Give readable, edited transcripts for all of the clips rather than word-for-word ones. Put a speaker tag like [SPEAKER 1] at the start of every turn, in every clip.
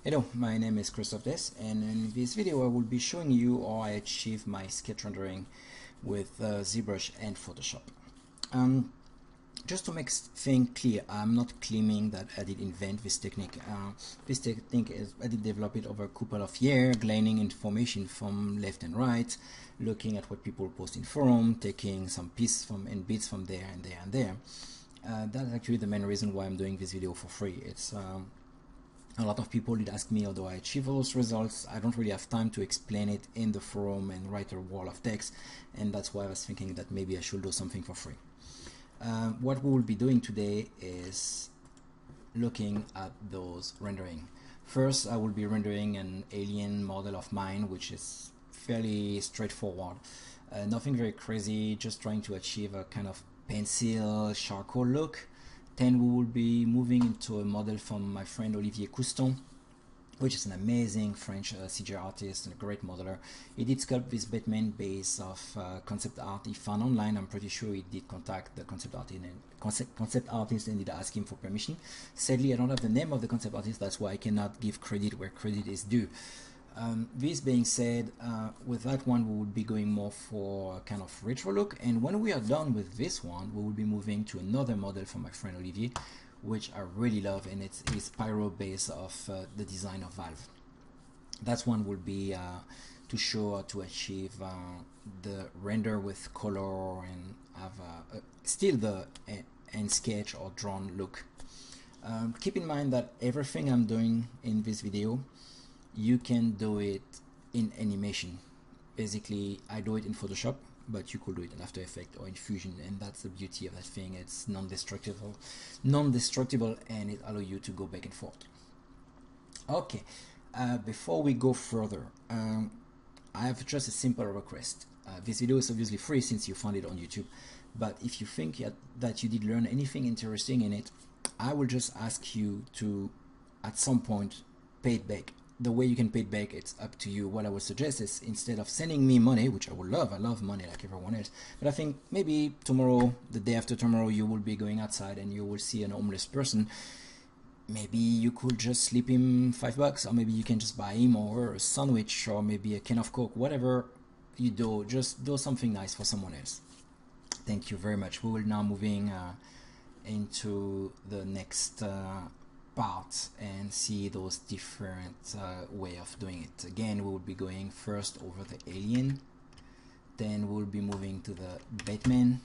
[SPEAKER 1] Hello, my name is Christophe Desse, and in this video I will be showing you how I achieve my sketch rendering with ZBrush and Photoshop. Just to make things clear, I'm not claiming that I did invent this technique. This technique is I did develop it over a couple of years, gleaning information from left and right, looking at what people post in forum, taking some pieces from and bits from there and there and there. That's actually the main reason why I'm doing this video for free. It's a lot of people did ask me how do I achieve those results. I don't really have time to explain it in the forum and write a wall of text, and that's why I was thinking that maybe I should do something for free. What we will be doing today is looking at those rendering. First, I will be rendering an alien model of mine, which is fairly straightforward. Nothing very crazy, just trying to achieve a kind of pencil charcoal look. Then we will be moving into a model from my friend Olivier Couston, which is an amazing French CG artist and a great modeler. He did sculpt this Batman base of concept art he found online. I'm pretty sure he did contact the concept artist and did ask him for permission. Sadly, I don't have the name of the concept artist, that's why I cannot give credit where credit is due. This being said, with that one we will be going more for a kind of retro look, and when we are done with this one we will be moving to another model from my friend Olivier, which I really love, and it's his Pyro base of the design of Valve. That one will be to show how to achieve the render with color and have still the end sketch or drawn look. Keep in mind that everything I'm doing in this video you can do it in animation. Basically I do it in Photoshop, but you could do it in After Effects or in Fusion, and that's the beauty of that thing. It's non-destructible and it allows you to go back and forth. Okay, before we go further, I have just a simple request. This video is obviously free since you found it on YouTube, but if you think that you did learn anything interesting in it, I will just ask you to at some point pay it back. The way you can pay it back, it's up to you. What I would suggest is, instead of sending me money, which I would love, I love money like everyone else, but I think maybe tomorrow, the day after tomorrow, you will be going outside and you will see an homeless person. Maybe you could just slip him $5, or maybe you can just buy him or a sandwich, or maybe a can of Coke, whatever you do, just do something nice for someone else. Thank you very much. We will now moving into the next part and see those different way of doing it. Again, we will be going first over the alien, then we'll be moving to the Batman,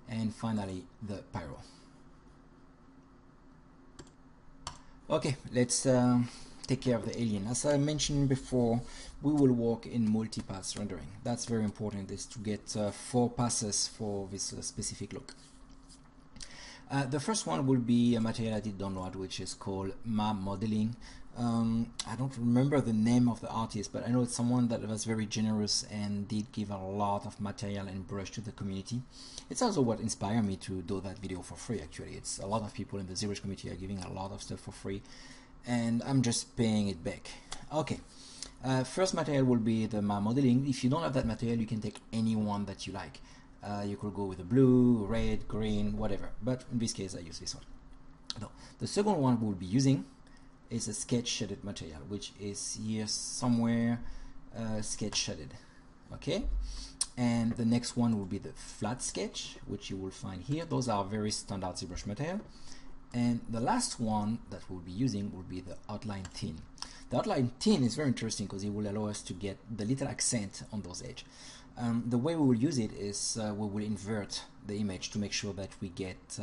[SPEAKER 1] and finally the Pyro. Okay, let's take care of the alien. As I mentioned before, we will work in multi-pass rendering. That's very important, is to get 4 passes for this specific look. The first one will be a material I did download, which is called Ma Modeling. I don't remember the name of the artist, but I know it's someone that was very generous and did give a lot of material and brush to the community. It's also what inspired me to do that video for free. Actually, it's a lot of people in the ZBrush community are giving a lot of stuff for free, and I'm just paying it back. Okay, first material will be the Ma Modeling. If you don't have that material, you can take any one that you like. You could go with a blue, red, green, whatever, but in this case I use this one. No. The second one we'll be using is a sketch shaded material, which is here somewhere, sketch shaded. Okay, and the next one will be the flat sketch, which you will find here. Those are very standard ZBrush material. And the last one that we'll be using will be the outline thin. The outline thin is very interesting because it will allow us to get the little accent on those edges. The way we will use it is we will invert the image to make sure that we get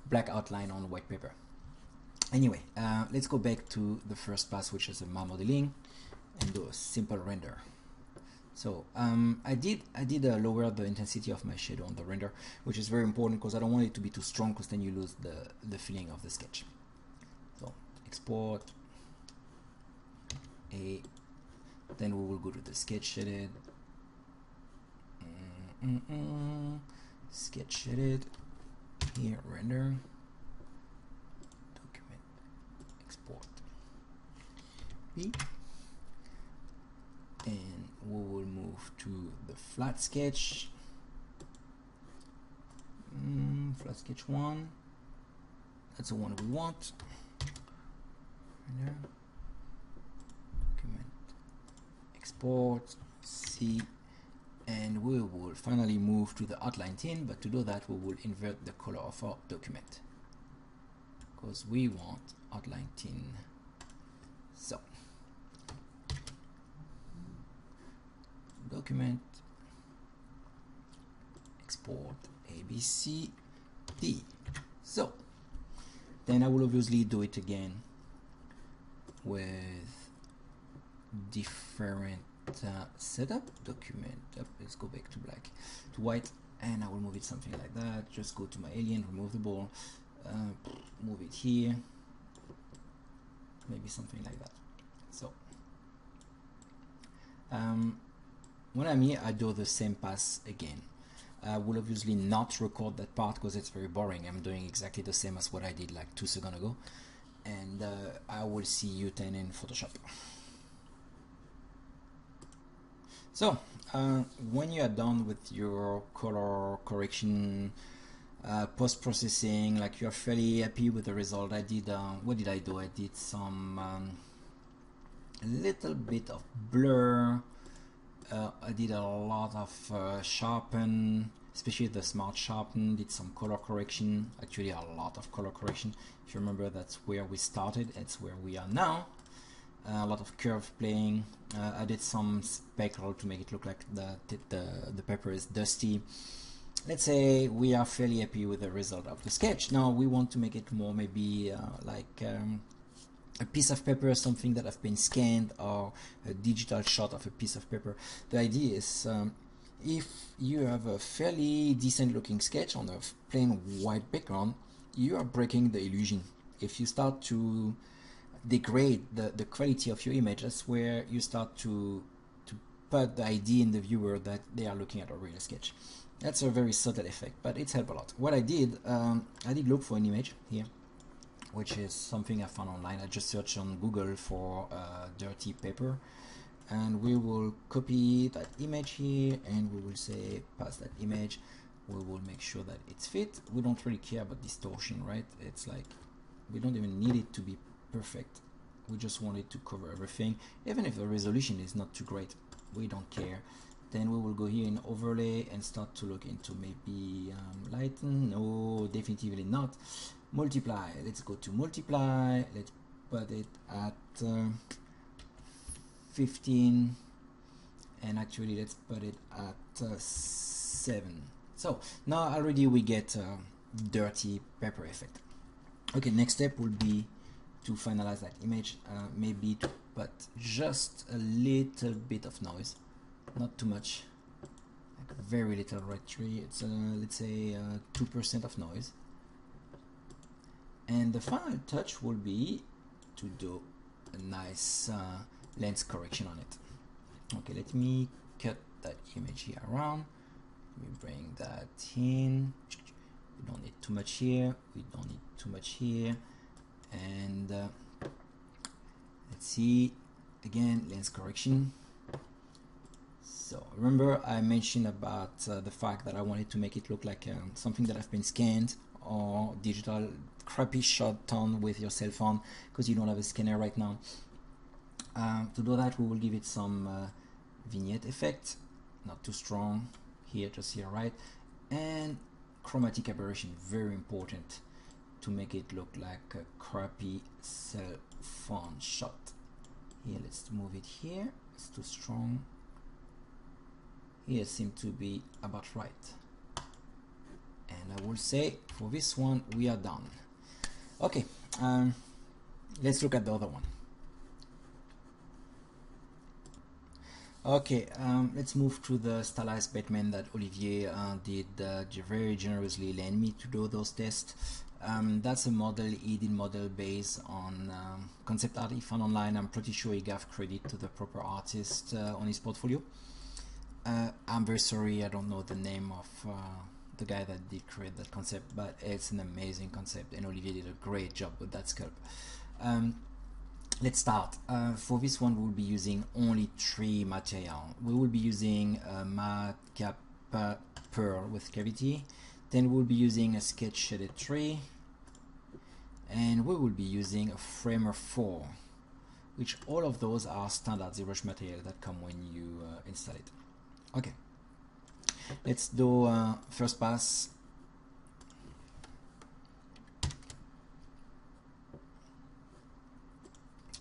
[SPEAKER 1] black outline on white paper. Anyway, let's go back to the first pass, which is a Ma Modeling, and do a simple render. So I did lower the intensity of my shadow on the render, which is very important because I don't want it to be too strong, because then you lose the feeling of the sketch. So export. Then we will go to the sketch shaded, sketch shaded, here render, document, export B, and we will move to the flat sketch, flat sketch 1, That's the one we want. Document, export, C, and we will finally move to the outline tint, but to do that we will invert the color of our document because we want outline tint. So document, export, ABC, D. So then I will obviously do it again with different setup. Document, let's go back to black, to white, and I will move it something like that. Just go to my alien, remove the ball, move it here, maybe something like that. So when I'm here, I do the same pass again. I will obviously not record that part because it's very boring. I'm doing exactly the same as what I did like 2 seconds ago, and I will see you then in Photoshop. So when you are done with your color correction, post-processing, like you're fairly happy with the result. I did what did I do? I did some a little bit of blur. I did a lot of sharpen, especially the smart sharpen. Did some color correction, actually a lot of color correction. If you remember, that's where we started, it's where we are now. A lot of curve playing. I did some speckle to make it look like the paper is dusty. Let's say we are fairly happy with the result of the sketch. Now we want to make it more maybe like a piece of paper, something that have been scanned, or a digital shot of a piece of paper. The idea is if you have a fairly decent looking sketch on a plain white background, you are breaking the illusion. If you start to degrade the quality of your image, that's where you start to put the idea in the viewer that they are looking at a real sketch. That's a very subtle effect, but it's helped a lot. What I did look for an image here, which is something I found online. I just searched on Google for dirty paper, and we will copy that image here, and we will say pass that image. We will make sure that it's fit. We don't really care about distortion, right? It's like we don't even need it to be perfect. We just want it to cover everything, even if the resolution is not too great. We don't care. Then we will go here in overlay and start to look into maybe lighten. No, definitely not. Multiply. Let's go to multiply. Let's put it at 15, and actually let's put it at 7. So now already we get dirty paper effect. Okay, next step will be to finalize that image, maybe to put just a little bit of noise, not too much, like very little red tree. It's let's say 2% of noise. And the final touch will be to do a nice lens correction on it. Okay, let me cut that image here around. Let me bring that in. We don't need too much here. We don't need too much here. And let's see, again, lens correction. So remember I mentioned about the fact that I wanted to make it look like something that have been scanned or digital, crappy shot done with your cell phone because you don't have a scanner right now. To do that, we will give it some vignette effect, not too strong here, just here, right? And chromatic aberration, very important to make it look like a crappy cell phone shot. Here, let's move it here. It's too strong. Here seems to be about right. And I will say for this one we are done. Okay, let's look at the other one. Okay, let's move to the Stylized Batman that Olivier did very generously lend me to do those tests. That's a model he did model based on concept art he found online. I'm pretty sure he gave credit to the proper artist on his portfolio. I'm very sorry, I don't know the name of the guy that did create that concept, but it's an amazing concept, and Olivier did a great job with that sculpt. Let's start. For this one, we'll be using only 3 material. We will be using a matte cap pearl with cavity. Then we'll be using a sketch shaded tree. and we will be using a Framer 4, which all of those are standard ZBrush material that come when you install it. Okay, let's do first pass.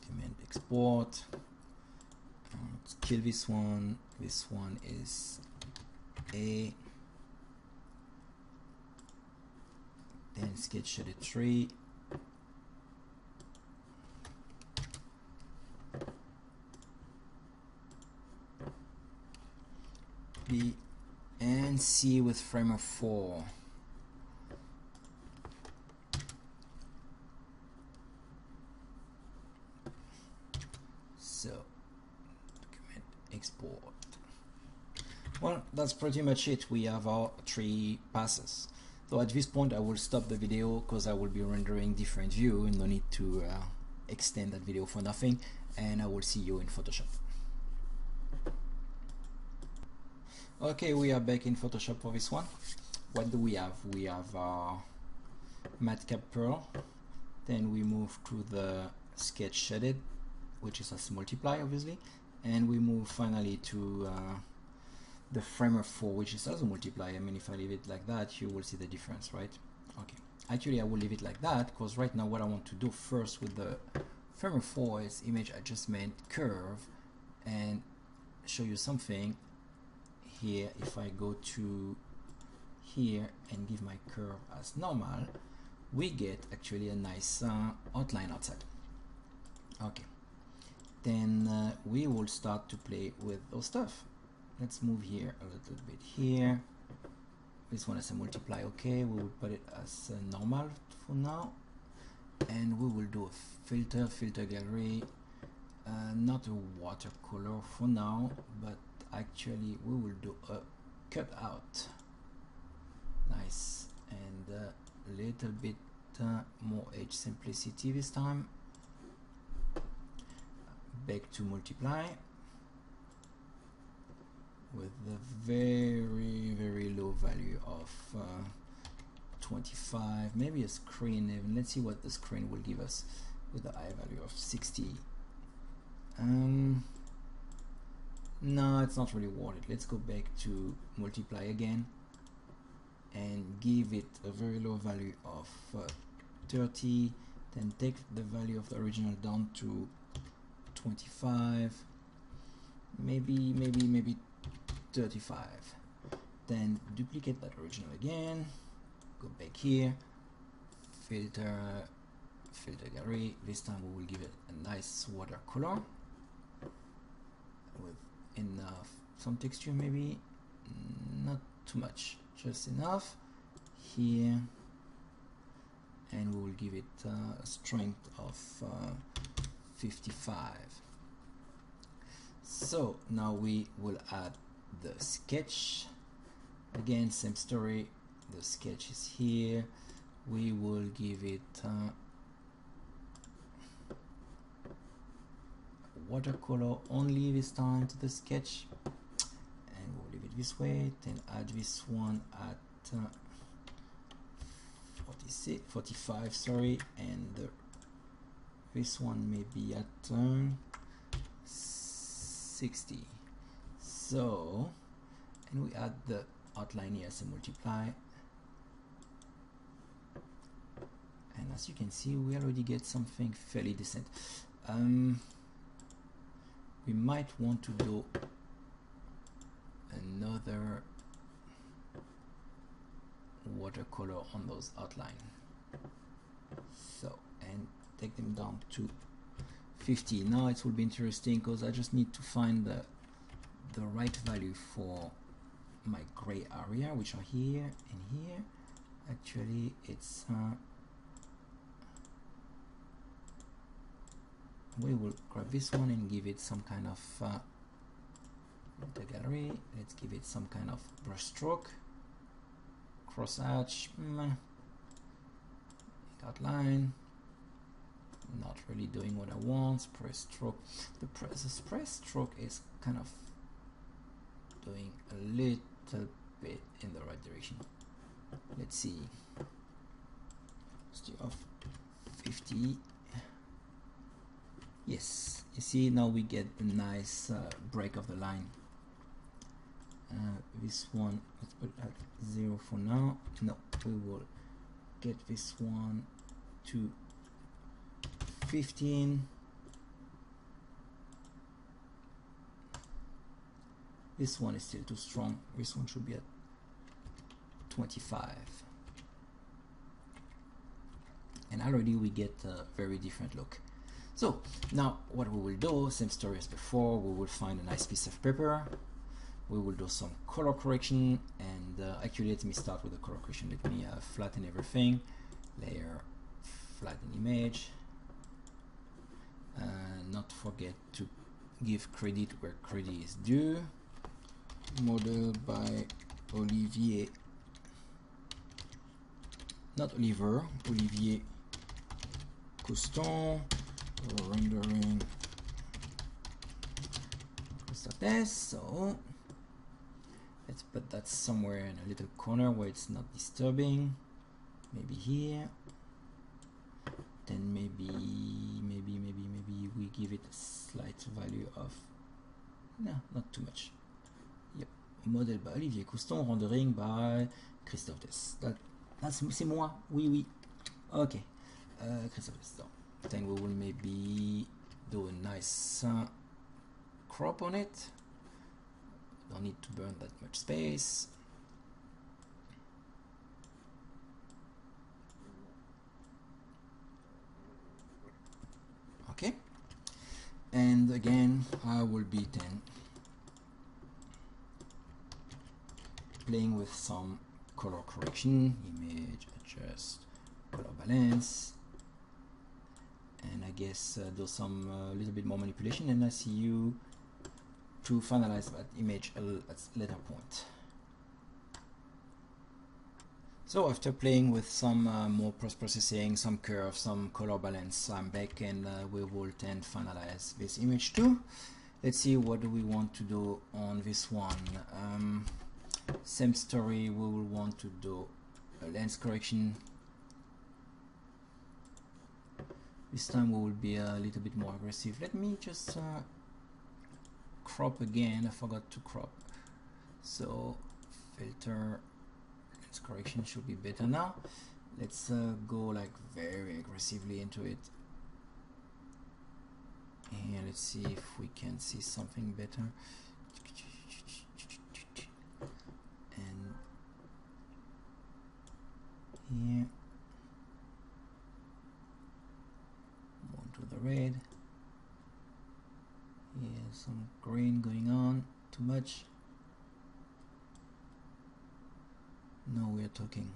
[SPEAKER 1] Command export. Let's kill this one. This one is A. Then sketch shaded 3. B and C with Framer 4. So document export. Well, that's pretty much it. We have our 3 passes. So at this point I will stop the video because I will be rendering different view and no need to extend that video for nothing, and I will see you in Photoshop. Okay, we are back in Photoshop for this one. What do we have? We have our Matcap Pearl, then we move to the sketch shaded, which is as multiply obviously, and we move finally to the Framer 4, which is also multiply. I mean, if I leave it like that, you will see the difference, right? Okay, actually I will leave it like that because right now what I want to do first with the Framer 4 is image adjustment curve and show you something. Here, if I go to here and give my curve as normal, we get actually a nice outline outside. Okay, then we will start to play with those stuff. Let's move here a little bit here. This one is a multiply. Okay, we will put it as normal for now, and we will do a filter gallery, not a watercolor for now, but actually we will do a cutout. Nice, and a little bit more edge simplicity this time. Back to multiply with the very low value of 25, maybe a screen even. Let's see what the screen will give us with the high value of 60. No, it's not really worth it. Let's go back to multiply again and give it a very low value of 30, then take the value of the original down to 25, maybe 35, then duplicate that original again, go back here, filter gallery. This time we will give it a nice watercolor with enough, some texture, maybe not too much, just enough here, and we will give it a strength of 55. So now we will add the sketch again, same story. The sketch is here. We will give it watercolor only this time to the sketch, and we'll leave it this way, then add this one at 45, sorry, and this one may be at 60. So, and we add the outline here as a multiply, and as you can see we already get something fairly decent. We might want to do another watercolor on those outline, so, and take them down to 50. Now it will be interesting because I just need to find the right value for my gray area, which are here and here. Actually it's we will grab this one and give it some kind of the gallery. Let's give it some kind of brush stroke, cross hatch, outline. Not really doing what I want. Spray stroke. The spray stroke is kind of doing a little bit in the right direction. Let's see. Let's do off 30. Yes, you see now we get a nice break of the line. This one, let's put at 0 for now. No, we will get this one to 15. This one is still too strong. This one should be at 25. And already we get a very different look. So now what we will do, same story as before, we will find a nice piece of paper. We will do some color correction, and actually let me start with the color correction. Let me flatten everything, layer, flatten image. Not forget to give credit where credit is due. Model by Olivier, not Oliver, Olivier Couston, rendering Christophe Desse. So let's put that somewhere in a little corner where it's not disturbing. Maybe here. Then maybe we give it a slight value of, no, not too much. Yep. Model by Olivier Couston, rendering by Christophe Desse. C'est moi. Oui. Okay. Christophe Desse. So then we will maybe do a nice crop on it. Don't need to burn that much space. Okay, and again I will be then playing with some color correction, image, adjust, color balance, and I guess do some little bit more manipulation, and I see you to finalize that image at a later point. So after playing with some more post-processing, some curves, some color balance, I'm back, and we will then finalize this image too. Let's see what do we want to do on this one. Same story, we will want to do a lens correction. This time we will be a little bit more aggressive. Let me just crop again. I forgot to crop. So filter, lens correction should be better now. Let's go like very aggressively into it. And let's see if we can see something better. And here, more to the red. Yeah, some green going on. Too much. No, we are talking.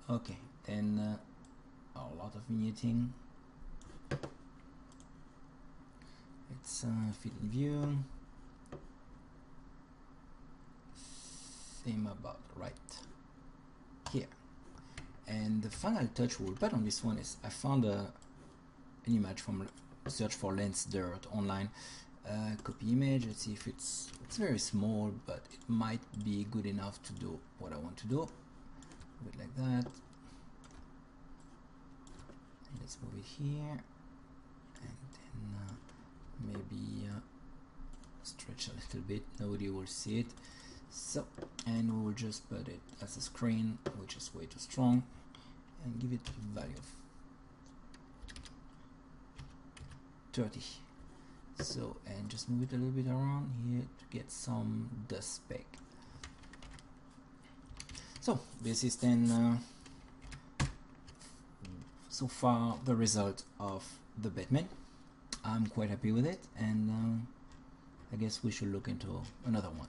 [SPEAKER 1] Okay, then a lot of vignetting. Let's fit in view. Same about right here. And the final touch we'll put on this one is I found an image from search for lens dirt online. Copy image. Let's see if it's very small, but it might be good enough to do what I want to do. Move it like that. And let's move it here, and then maybe stretch a little bit. Nobody will see it. So, and we will just put it as a screen, which is way too strong, and give it a value of 30. So, and just move it a little bit around here to get some dust speck. So this is then so far the result of the Batman. I'm quite happy with it, and I guess we should look into another one.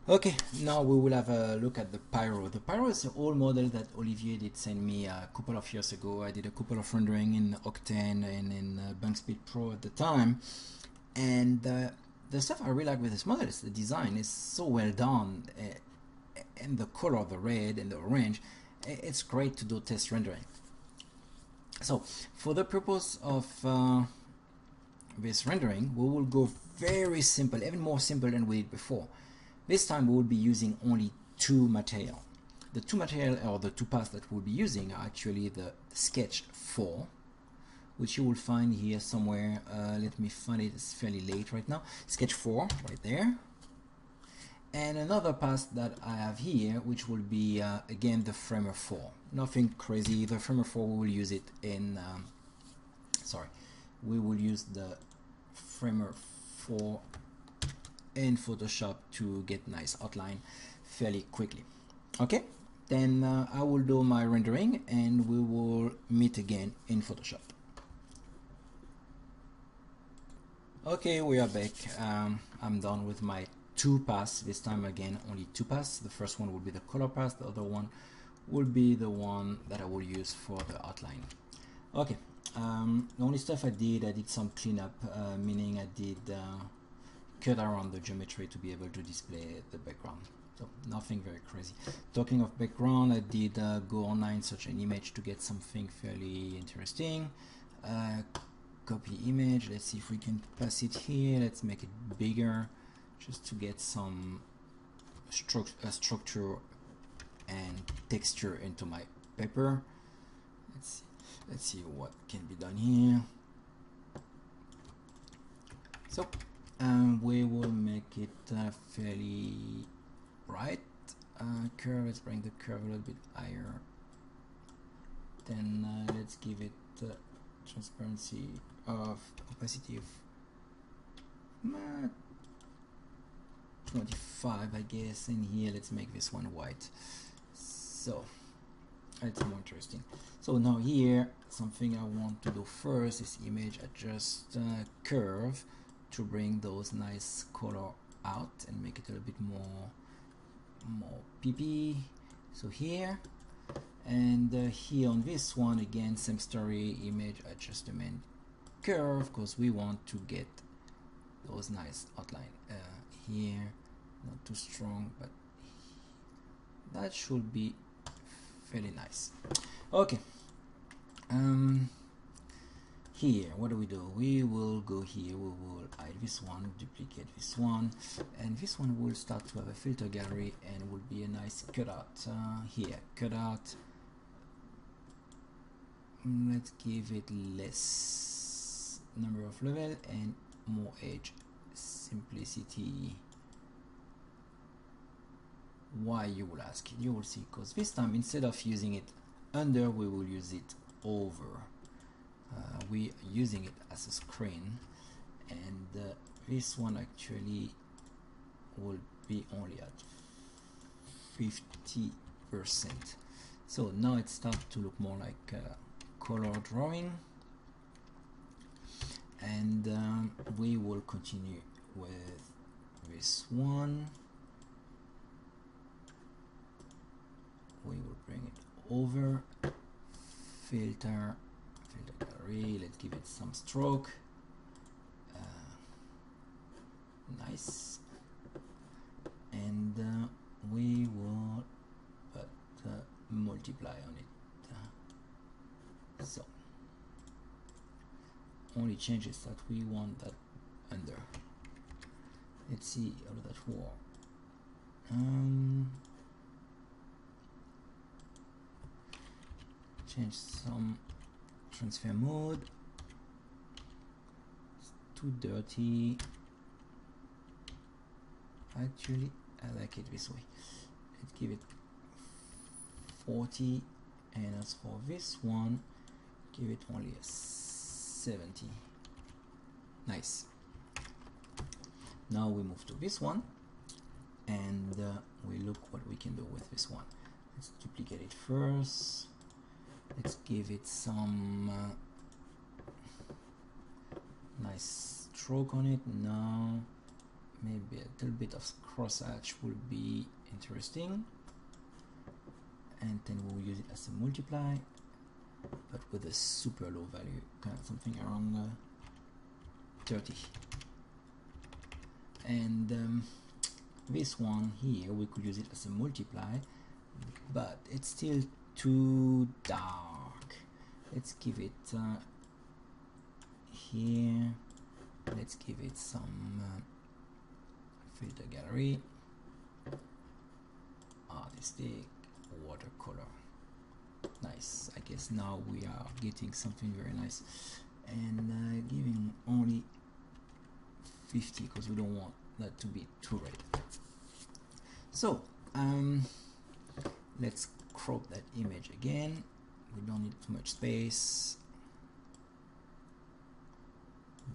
[SPEAKER 1] Okay, now we will have a look at the Pyro. The Pyro is an old model that Olivier did send me a couple of years ago. I did a couple of rendering in Octane and in Bankspeed Pro at the time. And the stuff I really like with this model is the design is so well done, and the color, the red and the orange, it's great to do test rendering. So for the purpose of this rendering, we will go very simple, even more simple than we did before. This time we will be using only two material. The two material, or the two paths that we'll be using, are actually the sketch 4, which you will find here somewhere. Let me find it, it's fairly late right now. Sketch 4 right there. And another path that I have here, which will be again the Framer 4. Nothing crazy. The Framer 4, we will use it in we will use the Framer 4 in Photoshop to get nice outline fairly quickly. Okay, then I will do my rendering and we will meet again in Photoshop. Okay, we are back. I'm done with my two paths. This time again only two paths. The first one will be the color path, the other one will be the one that I will use for the outline. Okay, the only stuff I did some cleanup, meaning I did cut around the geometry to be able to display the background. So nothing very crazy. Talking of background, I did go online, search an image to get something fairly interesting. Copy image. Let's see if we can pass it here. Let's make it bigger just to get some structure and texture into my paper. Let's see what can be done here. So we will make it fairly bright. Curve, let's bring the curve a little bit higher. Then let's give it transparency of opacity of 25, I guess, and here let's make this one white. So it's more interesting. So now here, something I want to do first is image adjust curve to bring those nice color out and make it a little bit more peepy. So here, and here on this one again, same story, image adjustment curve, because we want to get those nice outline here, not too strong, but that should be fairly nice. Okay, here what do? We will go here, we will hide this one, duplicate this one, and this one will start to have a filter gallery and will be a nice cutout. Here, cutout, let's give it less number of level and more edge simplicity. Why, you will ask? You will see, because this time instead of using it under, we will use it over. We are using it as a screen, and this one actually will be only at 50%. So now it starts to look more like color drawing, and we will continue with this one. We will bring it over, filter gallery, let's give it some stroke, nice, and we will put multiply on it. So only changes that we want that under. Let's see how that work. Change some transfer mode. It's too dirty. Actually, I like it this way. Let's give it 40, and as for this one, give it only a 70. Nice. Now we move to this one, and we look what we can do with this one. Let's duplicate it first. Let's give it some nice stroke on it. Now maybe a little bit of cross hatch will be interesting, and then we'll use it as a multiply, but with a super low value, kind of something around 30. And this one here, we could use it as a multiply, but it's still too dark. Let's give it here, let's give it some filter gallery, artistic, watercolor. Nice. I guess now we are getting something very nice, and giving only 50 because we don't want that to be too red. So let's crop that image again. We don't need too much space.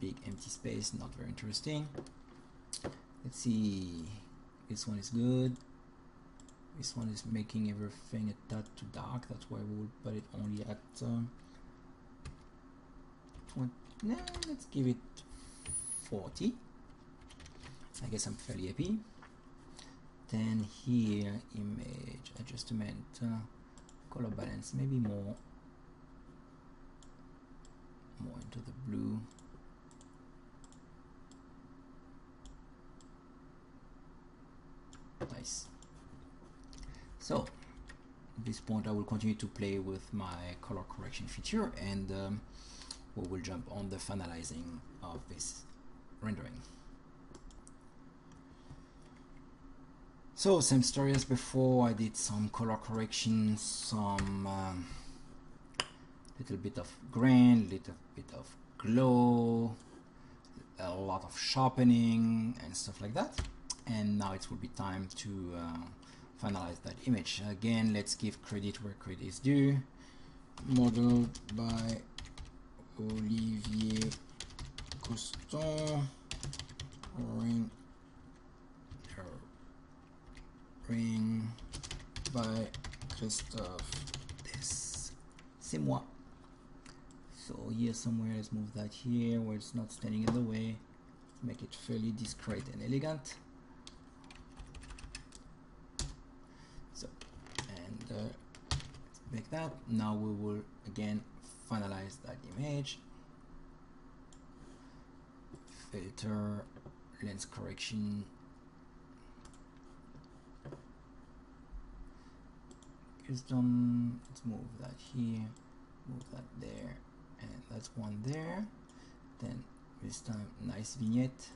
[SPEAKER 1] Big empty space, not very interesting. Let's see, this one is good. This one is making everything a tad too dark, that's why we will put it only at 20. No, let's give it 40. I guess I'm fairly happy. Then here, image adjustment, color balance, maybe more into the blue. Nice. So at this point I will continue to play with my color correction feature, and we will jump on the finalizing of this rendering. So same story as before, I did some color correction, some little bit of grain, little bit of glow, a lot of sharpening and stuff like that. And now it will be time to finalize that image. Again, let's give credit where credit is due. Modeled by Olivier Couston, ring by Christophe. Desse. C'est moi. So here somewhere, let's move that here where it's not standing in the way. Make it fairly discreet and elegant. So, and let's make that. Now we will again finalize that image. Filter, lens correction. Custom, let's move that here, move that there, and that's one there. Then this time, nice vignette.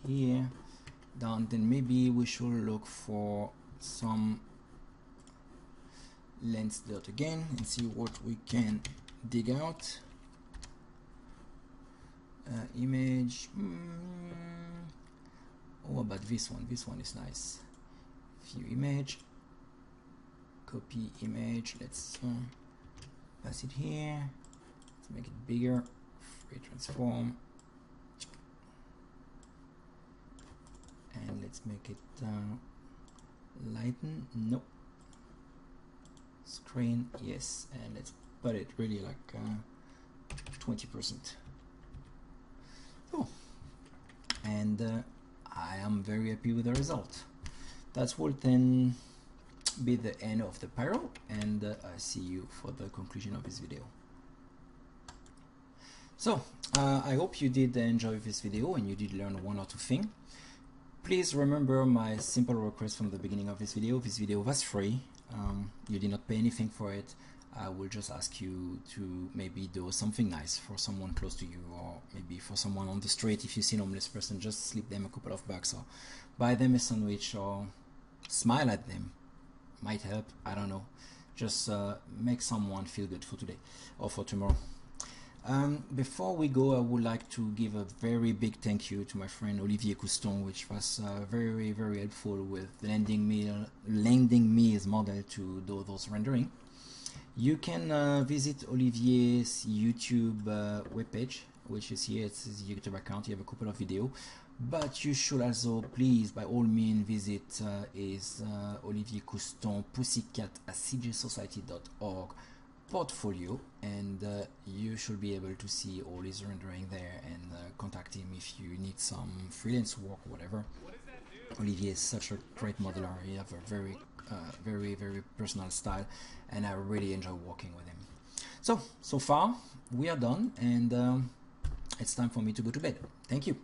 [SPEAKER 1] Here, down, then maybe we should look for some lens dirt again and see what we can dig out. Image. Oh, about this one. This one is nice. View image. Copy image. Let's pass it here. Let's make it bigger. Free transform. And let's make it lighten. No. Screen. Yes. And let's put it really like 20%. Oh. And I am very happy with the result. That will then be the end of the Pyro, and I see you for the conclusion of this video. So I hope you did enjoy this video and you did learn one or two things. Please remember my simple request from the beginning of this video. This video was free. You did not pay anything for it. I will just ask you to maybe do something nice for someone close to you, or maybe for someone on the street. If you see a homeless person, just slip them a couple of bucks, or buy them a sandwich, or smile at them. Might help, I don't know. Just make someone feel good for today or for tomorrow. Before we go, I would like to give a very big thank you to my friend Olivier Couston, which was very helpful with lending me his model to do those rendering. You can visit Olivier's YouTube webpage, which is here. It's his YouTube account. You have a couple of videos, but you should also, please, by all means, visit his Olivier Couston Pussycat at cjsociety.org portfolio, and you should be able to see all his rendering there, and contact him if you need some freelance work or whatever. Olivier is such a great modeler. He has a very personal style, and I really enjoy working with him. So far we are done, and it's time for me to go to bed. Thank you.